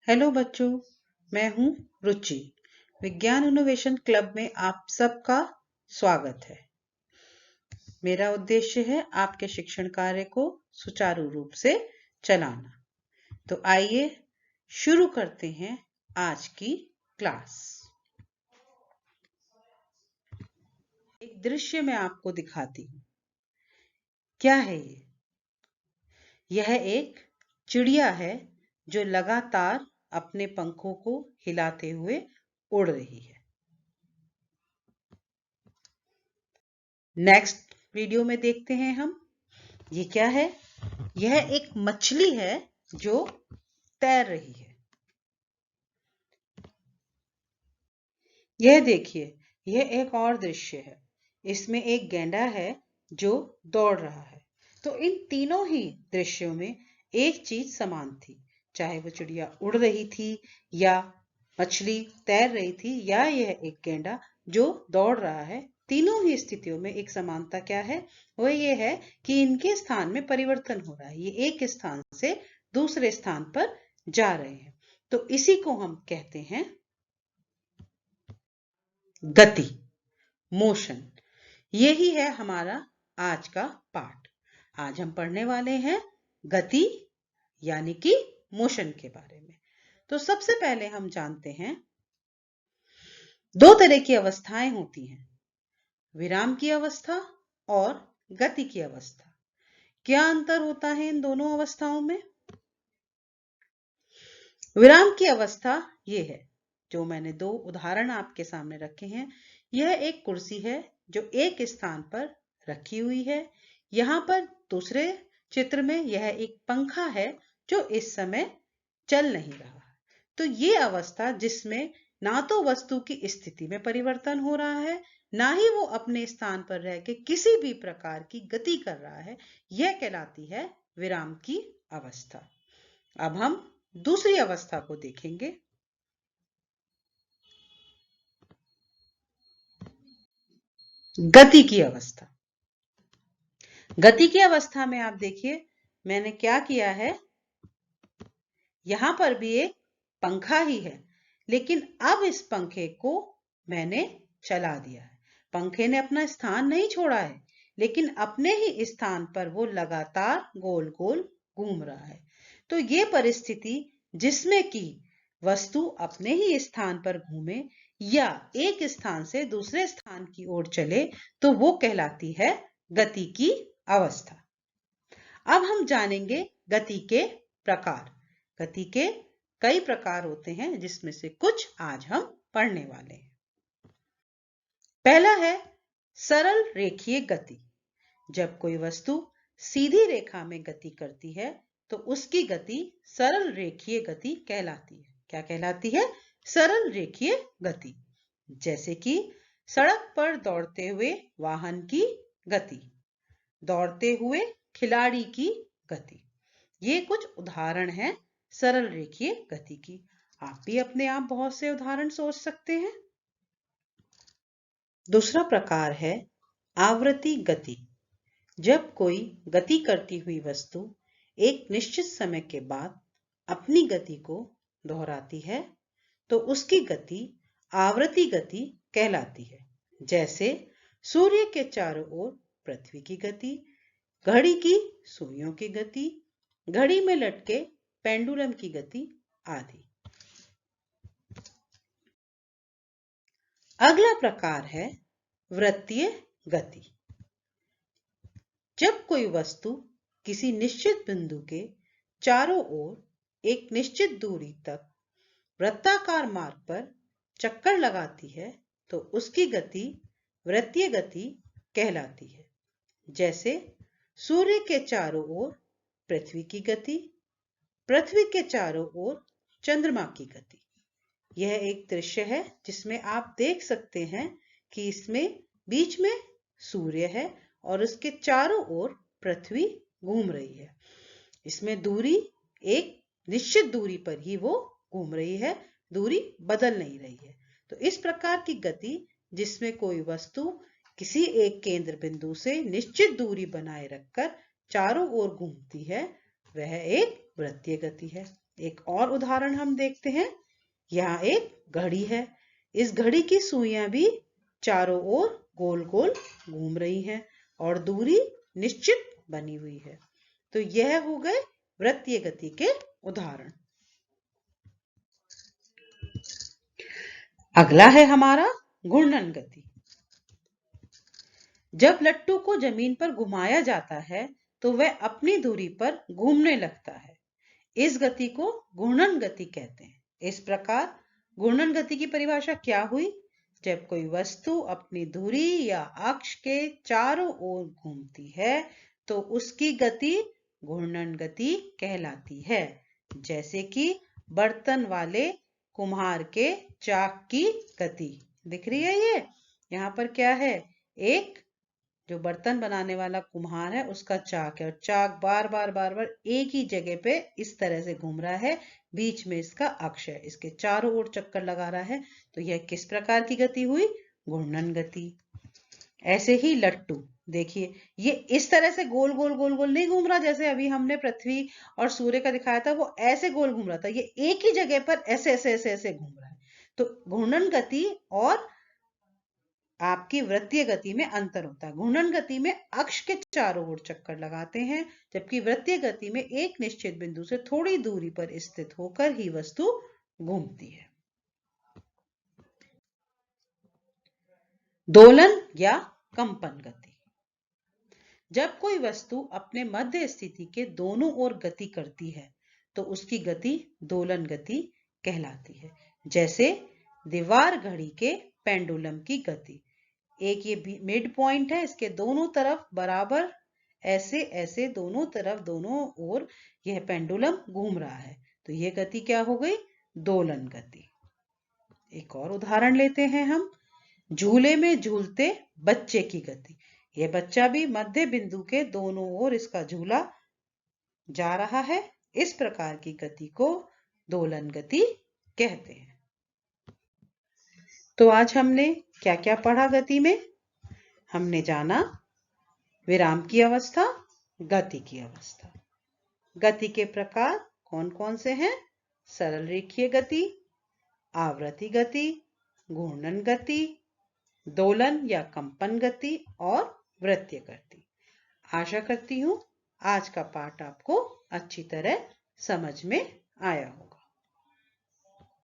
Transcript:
Hello बच्चों, मैं हूं रुचि। विज्ञान इनोवेशन क्लब में आप सबका स्वागत है। मेरा उद्देश्य है आपके शिक्षण कार्य को सुचारू रूप से चलाना। तो आइए शुरू करते हैं आज की क्लास। एक दृश्य मैं आपको दिखाती हूँ। क्या है ये? यह एक चिड़िया है जो लगातार अपने पंखों को हिलाते हुए उड़ रही है। नेक्स्ट वीडियो में देखते हैं हम। ये क्या है? यह एक मछली है जो तैर रही है। यह देखिए, यह एक और दृश्य है। इसमें एक गैंडा है जो दौड़ रहा है। तो इन तीनों ही दृश्यों में एक चीज समान थी, चाहे वो चिड़िया उड़ रही थी या मछली तैर रही थी या यह एक गैंडा जो दौड़ रहा है। तीनों ही स्थितियों में एक समानता क्या है? वो ये है कि इनके स्थान में परिवर्तन हो रहा है। ये एक स्थान से दूसरे स्थान पर जा रहे हैं। तो इसी को हम कहते हैं गति, मोशन। यही है हमारा आज का पाठ। आज हम पढ़ने वाले हैं गति यानी कि मोशन के बारे में। तो सबसे पहले हम जानते हैं दो तरह की अवस्थाएं होती हैं, विराम की अवस्था और गति की अवस्था। क्या अंतर होता है इन दोनों अवस्थाओं में? विराम की अवस्था ये है, जो मैंने दो उदाहरण आपके सामने रखे हैं। यह एक कुर्सी है जो एक स्थान पर रखी हुई है। यहाँ पर दूसरे चित्र में यह एक पंखा है जो इस समय चल नहीं रहा। तो ये अवस्था जिसमें ना तो वस्तु की स्थिति में परिवर्तन हो रहा है, ना ही वो अपने स्थान पर रह के किसी भी प्रकार की गति कर रहा है, यह कहलाती है विराम की अवस्था। अब हम दूसरी अवस्था को देखेंगे। गति की अवस्था। गति की अवस्था में आप देखिए, मैंने क्या किया है, यहां पर भी एक पंखा ही है, लेकिन अब इस पंखे को मैंने चला दिया है। पंखे ने अपना स्थान नहीं छोड़ा है, लेकिन अपने ही स्थान पर वो लगातार गोल गोल घूम रहा है। तो ये परिस्थिति जिसमें कि वस्तु अपने ही स्थान पर घूमे या एक स्थान से दूसरे स्थान की ओर चले, तो वो कहलाती है गति की अवस्था। अब हम जानेंगे गति के प्रकार। गति के कई प्रकार होते हैं, जिसमें से कुछ आज हम पढ़ने वाले हैं। पहला है सरल रेखीय गति। जब कोई वस्तु सीधी रेखा में गति करती है तो उसकी गति सरल रेखीय गति कहलाती है। क्या कहलाती है? सरल रेखीय गति। जैसे कि सड़क पर दौड़ते हुए वाहन की गति, दौड़ते हुए खिलाड़ी की गति। ये कुछ उदाहरण हैं सरल रेखीय गति की। आप भी अपने आप बहुत से उदाहरण सोच सकते हैं। दूसरा प्रकार है आवृत्ति गति। जब कोई गति करती हुई वस्तु एक निश्चित समय के बाद अपनी गति को दोहराती है तो उसकी गति आवृत्ति गति कहलाती है। जैसे सूर्य के चारों ओर पृथ्वी की गति, घड़ी की सुइयों की गति, घड़ी में लटके पेंडुलम की गति आदि। अगला प्रकार है वृत्तीय गति। जब कोई वस्तु किसी निश्चित बिंदु के चारों ओर एक निश्चित दूरी तक वृत्ताकार मार्ग पर चक्कर लगाती है तो उसकी गति वृत्तीय गति कहलाती है। जैसे सूर्य के चारों ओर पृथ्वी की गति, पृथ्वी के चारों ओर चंद्रमा की गति। यह एक दृश्य है जिसमें आप देख सकते हैं कि इसमें बीच में सूर्य है और उसके चारों ओर पृथ्वी घूम रही है। इसमें दूरी एक निश्चित दूरी पर ही वो घूम रही है, दूरी बदल नहीं रही है। तो इस प्रकार की गति जिसमें कोई वस्तु किसी एक केंद्र बिंदु से निश्चित दूरी बनाए रखकर चारों ओर घूमती है, वह एक वृत्तीय गति है। एक और उदाहरण हम देखते हैं। यहाँ एक घड़ी है। इस घड़ी की सुइयां भी चारों ओर गोल गोल घूम रही हैं और दूरी निश्चित बनी हुई है। तो यह हो गए वृत्तीय गति के उदाहरण। अगला है हमारा घूर्णन गति। जब लट्टू को जमीन पर घुमाया जाता है तो वह अपनी दूरी पर घूमने लगता है। इस गति को घूर्णन गति कहते हैं। इस प्रकार घूर्णन गति की परिभाषा क्या हुई? जब कोई वस्तु अपनी धुरी या अक्ष के चारों ओर घूमती है तो उसकी गति घूर्णन गति कहलाती है। जैसे कि बर्तन वाले कुम्हार के चाक की गति। दिख रही है ये? यहाँ पर क्या है? एक जो बर्तन बनाने वाला कुम्हार है उसका चाक है और चाक बार बार एक ही जगह पे इस तरह से घूम रहा है। बीच में इसका अक्ष है, इसके चारों ओर चक्कर लगा रहा है। तो यह किस प्रकार की गति हुई? घूर्णन गति। ऐसे ही लट्टू देखिए, ये इस तरह से गोल गोल गोल गोल नहीं घूम रहा जैसे अभी हमने पृथ्वी और सूर्य का दिखाया था, वो ऐसे गोल घूम रहा था। ये एक ही जगह पर ऐसे ऐसे ऐसे ऐसे घूम रहा है। तो घूर्णन गति और आपकी वृत्तीय गति में अंतर होता है। घूर्णन गति में अक्ष के चारों ओर चक्कर लगाते हैं, जबकि वृत्तीय गति में एक निश्चित बिंदु से थोड़ी दूरी पर स्थित होकर ही वस्तु घूमती है। दोलन या कंपन गति। जब कोई वस्तु अपने मध्य स्थिति के दोनों ओर गति करती है तो उसकी गति दोलन गति कहलाती है। जैसे दीवार घड़ी के पेंडुलम की गति। एक ये मिड पॉइंट है, इसके दोनों तरफ बराबर ऐसे ऐसे दोनों तरफ दोनों ओर यह पेंडुलम घूम रहा है। तो यह गति क्या हो गई? दोलन गति। एक और उदाहरण लेते हैं हम। झूले में झूलते बच्चे की गति। यह बच्चा भी मध्य बिंदु के दोनों ओर इसका झूला जा रहा है। इस प्रकार की गति को दोलन गति कहते हैं। तो आज हमने क्या क्या पढ़ा गति में? हमने जाना विराम की अवस्था, गति की अवस्था। गति के प्रकार कौन कौन से हैं? सरल रेखीय गति, आवर्ती गति, घूर्णन गति, दोलन या कंपन गति और वृत्तीय गति। आशा करती हूं आज का पाठ आपको अच्छी तरह समझ में आया होगा।